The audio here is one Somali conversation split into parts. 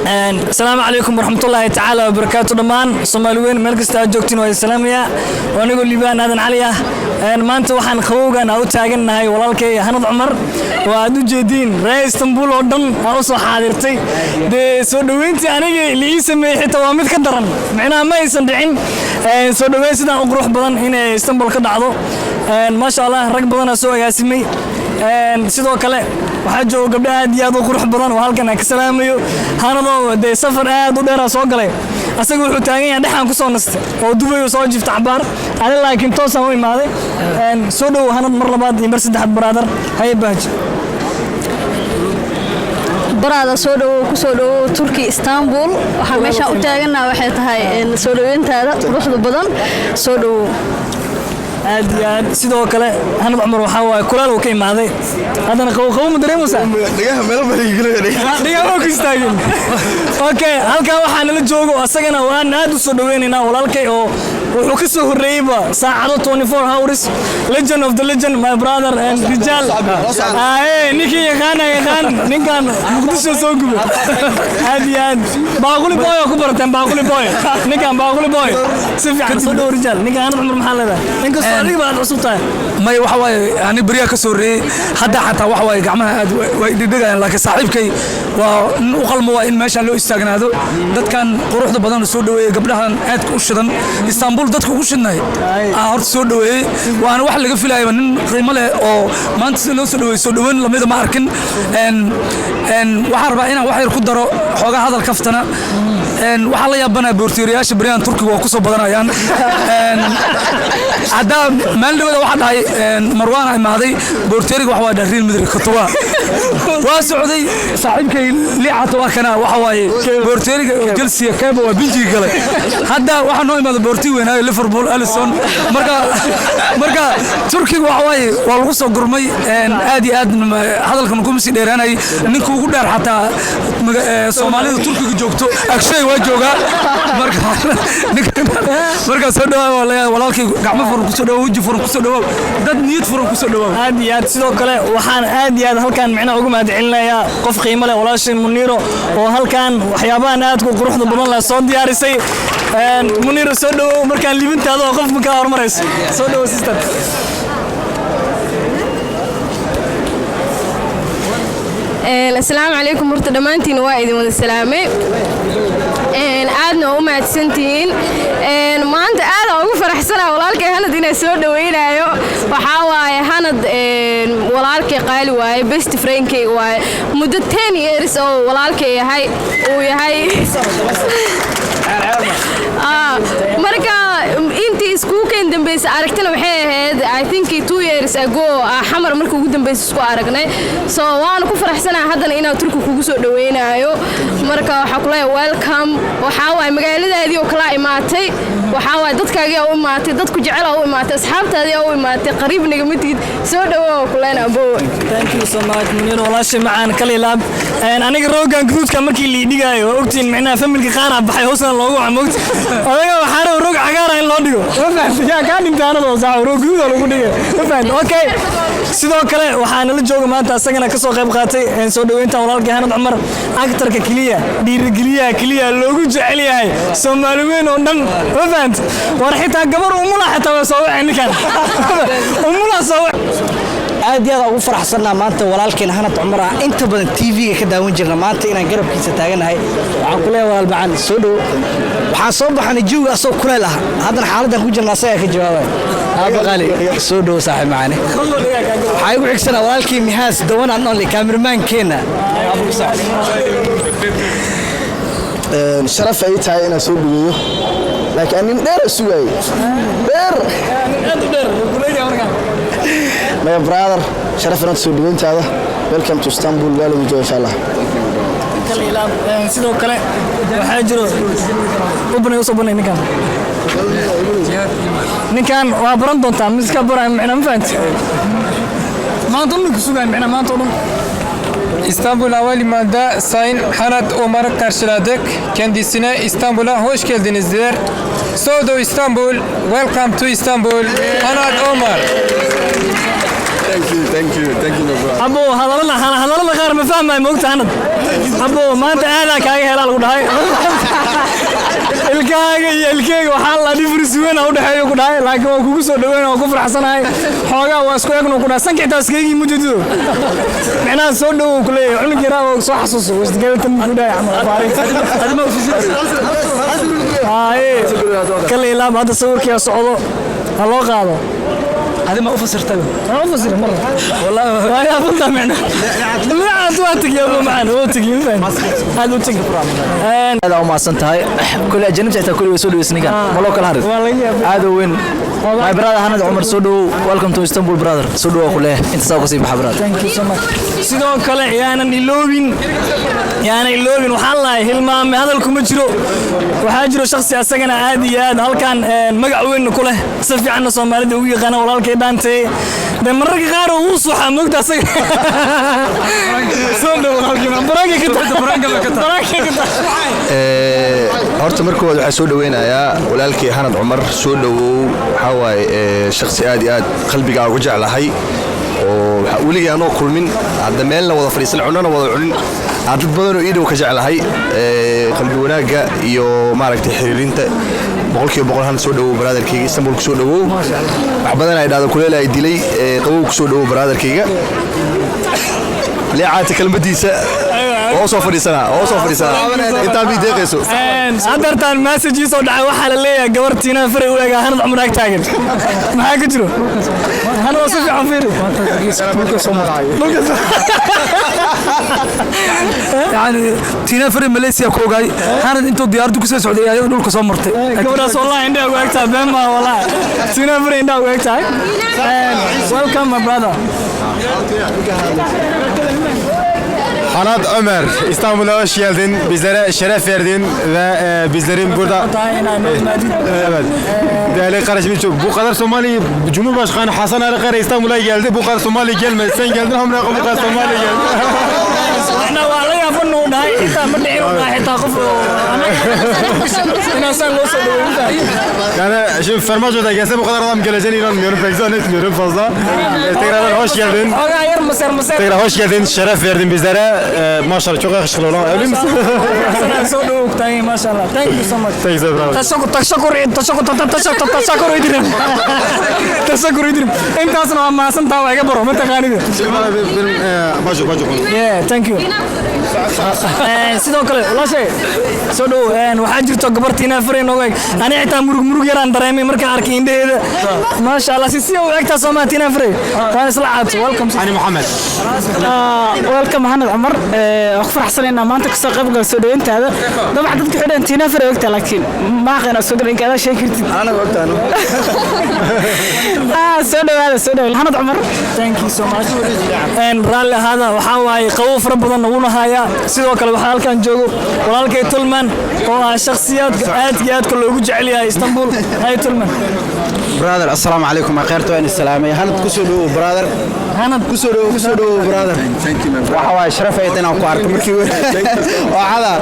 السلام عليكم ورحمة الله تعالى وبركاته دمان صوماليين مeel kasta aad joogtiin waa salaamaya anigu liibaan aadan caliya maanta waxaan khawowgan u taaganahay walaalkay Hanad Cumar waa aad u jeedin reer Istanbul oo dhan aan soo xaadirtay de soo dhaweyntii aniga lii sameeyay xitaa waa mid ka daran macnaha ma aysan dhicin soo dhaweyn sidaan u qurux badan inay Istanbul ka dhacdo ma sha Allah rag badan soo agaasimay sidoo kale waxa jooga gabdho aad iyo aad u qurux badan oo halkan ka salaamayo Hanado de safar aad u dheer soo galay asagu wuxuu taagan yahay dhaxan ku soo nastay oo Dubai soo jifta cabaar aan laakiin toosan u imaaday soo dhaw Hanad mar labaad iyo mar saddexaad brother hay baaj برادة سودو كسودو تركي إسطنبول وحمشة أتاجنا واحد هاي سودو أنت هذا روح بدن سودو aad sidoo kale Hanad Cumar waxa way kulaal oo ka imaaday hadana qaw madareemusa dhigaha meel dhigaha ku istaagin okay halka waxa nala joogo asagana waan aad u soo dhaweynayna walaalkay oo wuxuu ka soo horeeyba saacado 24 hours legend of the legend my brother and rijal ninkii yaqaan ninkan muqdisho soo gubay aad baaquli boy ku bartaan baaquli boy ninkan baaquli boy si fiican soo dhaw rijal ninkan Hanad Cumar maxaa leedahay ninka adiga baad cusubtahay may waxa way ani bariya ka soo reey hadda xataa waxa way gacmaha aad way dhigayaan laakiin saaxiibkay waa u qalmo waa in meesha loo istaagnaado dadkan quruxda badan soo dhaweeyay gabdhahan aad u shidan Istanbul dadku ugu shidnay hor soo dhaweeyay waana wax laga filayo nin qiimo leh oo maanta si loo soo dhaweeyo soo dhaweyn lamida ma arkin waxa rabaa inaan wax yar ku daro xoogaa hadal kaftana waxa la yaabana boortiiriyaasha bariyan Turkiga waa ku soo badanayaan hadda maalin waxa dhahay Marwan imaaday boortiiriga waxa waa dhariin midri khatuwa waa socday saaxiibkay liicata waa kana waxa waaye boortiiriga Chelsea kaaba waa binji galay hadda waxa noo imaaday boorti weynaayo Liverpool Alisson marka Turkiga waxa waaye waa lagu soo gurmay aad iyo aad hadalkan ku misi dheeraanay ninka ugu dheer xataa Soomaalida Turkiga joogto akshay waa jooga marka soo dhawaad walaalkay gacmo furan ku soo dhawaad wajhi furan ku soo dhawaad dad niyad furan ku soo dhawaad aad iyo aad sidoo kale waxaan aad iyo aad halkan macna ugu mahadcelinayaa qof qiimo leh walaashay Muniro oo halkan waxyaabahan aad ku quruxda badan la soo diyaarisay Muniro soo dhawaad markaan libintaada oo qof ka hormarayso soo dhawaad sister السلام عليكم ورحمة دمانتين وايد من السلامة aadna u mahadsantiin maanta aad ugu faraxsanahay walaalkay Hanad inay soo dhaweynayo waxa waaye Hanad walaalkay qaali waaye best friendkay waaye muddo 10 years oo walaalkay yahay marka intii iskuulkeen dambeysay aragtana waxay ahayd I think 2 years ago xamar markii ugu dambeysay isku aragnay so waan ku faraxsanahay haddana inaan Turkiga kugu soo dhaweynayo marka waxa ku leeyahay welcome waxa waaye magaaladaadii oo kala imaatay waxa waaye dadkaaga u imaatay dadku jecel u imaatay asxaabtaadii u imaatay qariibniga midid soo dhawow ku leenaa abo thank you so much Munir walaashay macaan kala ilaab aniga roogan guudka markii la dhigayo ogtiin macnaha familka qaar baxay hoosan loogu camoogta adiga waxa roog cagaar in loo dhigo yaa ka dhintaanado sax roog guud lagu dhigo okay sidoo kale waxaan la jooga maanta asagana ka soo qayb qaatay soo dhaweynta walaalkay Hanad Cumar actorka kaliya dhiirigeliya loogu jecel yahay Soomaaliyeed oo dhan wafant war xitaa gabar umula xitaa soo wacay kan umula soo aad iyo aad ugu faraxsanaa maanta walaalkeen Hanad Cumar inta badan TV-ga ka daawan jirna maanta inaan garabkiisa taaganahay waxaan ku leeyahay walaal bacaan soo dhaw waxaan soo baxnay jooga soo kuleel ah haddana xaaladdan ku jirnaa asaga ka jawaabay aaba qali soo dhaw saaxiib macaane waxay ugu xigsanaa walaalkii Mihaas dawan aan only cameraman keena abu saaxiib sharaf ay tahay inaan soo dhaweeyo laakiin nin dheer sugay dheer my brother sharaf inaan soo dhaweyntaada welcome to Istanbul walaal insha Allah kala ilaab sidoo kale waxa jiro u banay ninkan waa baran doontaa miska baran macna ma fahanti maanta ku sugan macna maanta oo dhan İstanbul Havalimanı'nda Sayın Hanad Umar'ı karşıladık. Kendisine İstanbul'a hoş geldiniz der. Sodo İstanbul, welcome to Istanbul, Hanad Umar. Thank you my brother. أبو هذا الله قار ما فاهم ما وقت أنا abo maanta aadaa kaaga helaa lagu dhahay ilkaaga iyo ilkeyga waxaa la difference weyn u dhaxeeyo ku dhahay laakiin waa kugu soo dhaweyn oo ku faraxsanahay xoogaa waa isku eegno ku dhahay sanka xitaa iskeygi ma joodo macnaha soo dhawow ku leeyahay cunug yaraa oo soo xasuuso wasgalatan ku dhahay camal faariq adma u fisid kale ilaa hadda sawirkii socdo ha loo qaado هذا ما أفسرته ما أفسر مرة والله يا فلتا معنا لا أتواتك يا أبو معنا أوتك ينفع هذا أوتك هذا ما صنتهاي كل أجنبي تحت كل وسود وسنيكان ملوك الهرد هذا وين my brother هند عمر سودو welcome to Istanbul brother سودو كله أنت ساوي قصيب حبرات thank you so much سيدو كله يعني اللوبين وحلا هالمام هذا الكم جرو وحاجرو شخصي أسجنا عادي هذا هل كان مقعوين كله سفي عنا صومالي دوي غنا ولا كيدانتي ده مرة كارو وصوح مقد أسج سودو ولا براقي كده horta markooda waxa soo dhaweynaya walaalkii Hanad Umar soo dhawow xawaay shakhsi aad iyo aad qalbiga ugu jeclahay oo waliga anoo kulmin hadda meelna wada fariisan cunana wada cunin dad badan oo iidow ka jeclahay qalbi wanaaga iyo maaragtay xiriirinta boqolkiiba boqol han soo dhawow brotherkayga Istanbul ku soo dhawow wax badan ay dhacdo kuleel ay dilay qabow ku soo dhawow brotherkayga leecaata kalmadiisa oo soo fadhiisana inta bi deeqayso hadartan message soo dhacay waxa la leeyahay gabartiina faray u eega Hanad Umar ag taagan maxaa ka jiro Hanad oo si fiican fiiri يعني تينا فري ماليزيا كوغاي هاند انتو ديارتو كسو سعودي ايا دولka soo martay gabadhaas wallahi indha ugu egtaa been ma wallahi tiina fari indha ugu egtaa welcome my brother Hanad Ömer, İstanbul'a hoş geldin. Bizlere şeref verdin ve bizlerin burada evet. Değerli kardeşim, bu kadar Somali Cumhurbaşkanı Hasan Ali Kara İstanbul'a geldi. Bu kadar Somali gelmedi. Sen geldin hamle bu kadar Somali geldi. احنا والله يا فنو داي انت ما دحين حتى قف انا سان لو سو Yani şimdi Fermaco'da gelse bu kadar adam geleceğini inanmıyorum. Pek zannetmiyorum fazla. Tekrar hoş geldin. Tekrar hoş geldin. Şeref verdin bizlere. Maşallah çok yakışıklı olan. Evli misin? صدوق تاي ما شاء الله ثانك يو سو ماتش Thanks brother. تشكر يدرم انت اصلا ما سنت وايغا برو ما تقانيد Bajo konu. yeah thank you sidoo kale walaashay soo dhow waxaa jirto gabartiina fareen oo ani xitaa murug yaraan dareemay markaan arkay indheeda ma sha Allah si u egtaa Soomaaliina fareen taan isla caad welcome Hani Muhammad welcome Hanad Umar wax faraxsanayna maanta ka soo qayb gal soo dhaweyntaada dabcan dadka xidhan tiina fareen ogta laakiin ma aqaan soo garan kala sheekirtid ana ogtaano soo dhawaada Hanad Umar thank you so much raalli hada waxa waaye qabow fara badan ugu nahaaya sidoo kale waxa halkan joogo walaalkay Tulman oo ah shakhsiyad aad loogu jecel yahay Istanbul hay Tulman brother assalamu alaykum khayrto in salaamay Hanad ku soo dhawow brother Hanad ku soo dhawow brother thank you waxa waa sharaf ay inaan ku arko markii waxada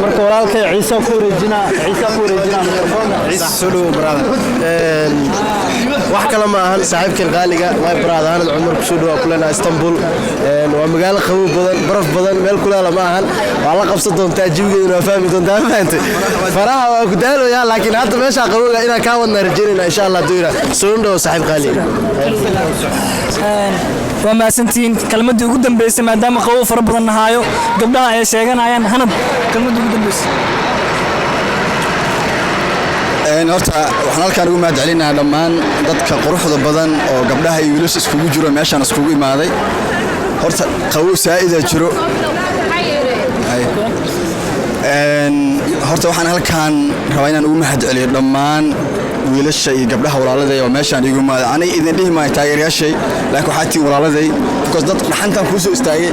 marka walaalkay Ciise ku wareejina Ciise soo dhawow brother wax kale ma ahan saaxiibkii qaaliga my brother Hanad Umar ku soo dhawow kulana Istanbul waa magaalo qabow badan baraf badan meel kulaala ma ahan waa la qabsan doontaa jiwigeeduna waa fahmi doontaa fahamtay faraha waa ku daalaya laakiin hadda meesha qabowga inaan ka wadna rajaynayna insha Allah doona soo dhawow saaxiib qaaliga waa maasantiin kalmadii ugu dambeysay maadaama qabow fara badan nahaayo gabdhaha ay sheeganayaan Hanad kalmadii ugu dambeysay horta waxaan halkaan ugu mahadcelinayaa dhammaan dadka quruxda badan oo gabdhaha iyo wiilasha iskugu jiro meeshaan iskugu imaaday horta qabow saa'ida jiro horta waxaan halkaan rabaa inaan ugu mahadceliyo dhammaan wiilasha iyo gabdhaha walaaladay oo meeshaan igu imaaday anay idin dhihi maayo taageerayaashay laakiin waxaa tiin walaaladay because dad dhaxantan kuu soo istaagay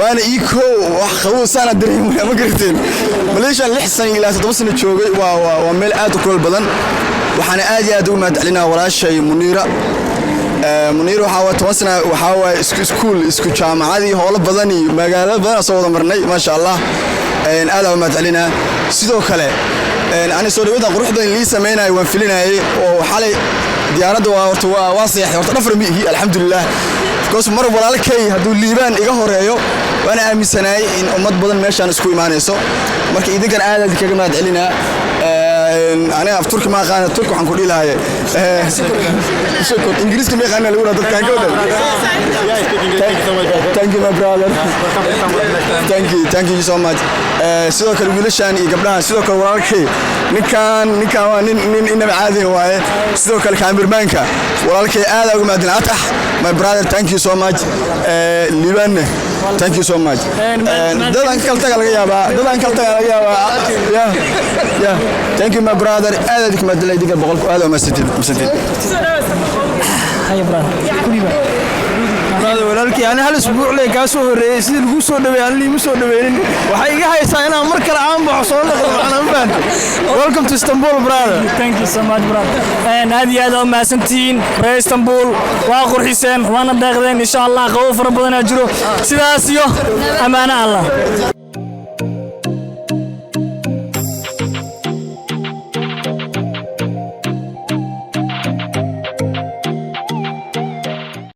waana ii koo wax qabow saana dareemaya ma garateen maleeshaan 6 sano ilaa 7 sano joogay waa meel aad u kulul badan waxaana aad iyo aad ugu mahadcelinayaa walaashay Muniira waxa waa 10 sano waxa waa isku jaamacadii howlo badan iyo magaalada badan soo wada marnay ma sha Allah aad ugu mahadcelinaa sidoo kale أنا سوري وده قروح ده اللي سمينا وانفلنا إيه وحالي ديارته واسع horta dhafar mihi alxamdulillah because mar walaalkay hadduu liibaan iga horeeyo waana aaminsanaay in ummad badan meeshaan isku imaanayso marka idinkan aad kaga mahad celinaa aniga af turki ma aqaan turki waxaan ku dhilahay ingiriiska ma aqaan lagu dadka ka wada thank you my brother thank you so much sidoo kale wiilashan iyo gabdhahan sidoo kale walaalkay ninkan waa nin inaba caadi waaye sidoo kale kaamirmaanka walaalkay aad ugu mahadin atax my brother thank you so much liban thank you so much dadan kala taga laga yaabaa yeah thank you my brother aad ka madalay diga boqolku aad ma sitid hay brother brother walaalkii aan hal isbuuc leh ka soo horeeyay sidii lagu soo dhaweeyay aan liimu soo dhaweeynin waxa iga haysaa inaan mar kale aan baxo soo noqdo waxaan fahanto welcome to Istanbul brother thank you so much brother aad iyo aad ma santiin reer Istanbul waa qurxiseen waana deeqdeen insha Allah qabow fara badan jiro sidaas iyo amaana Allah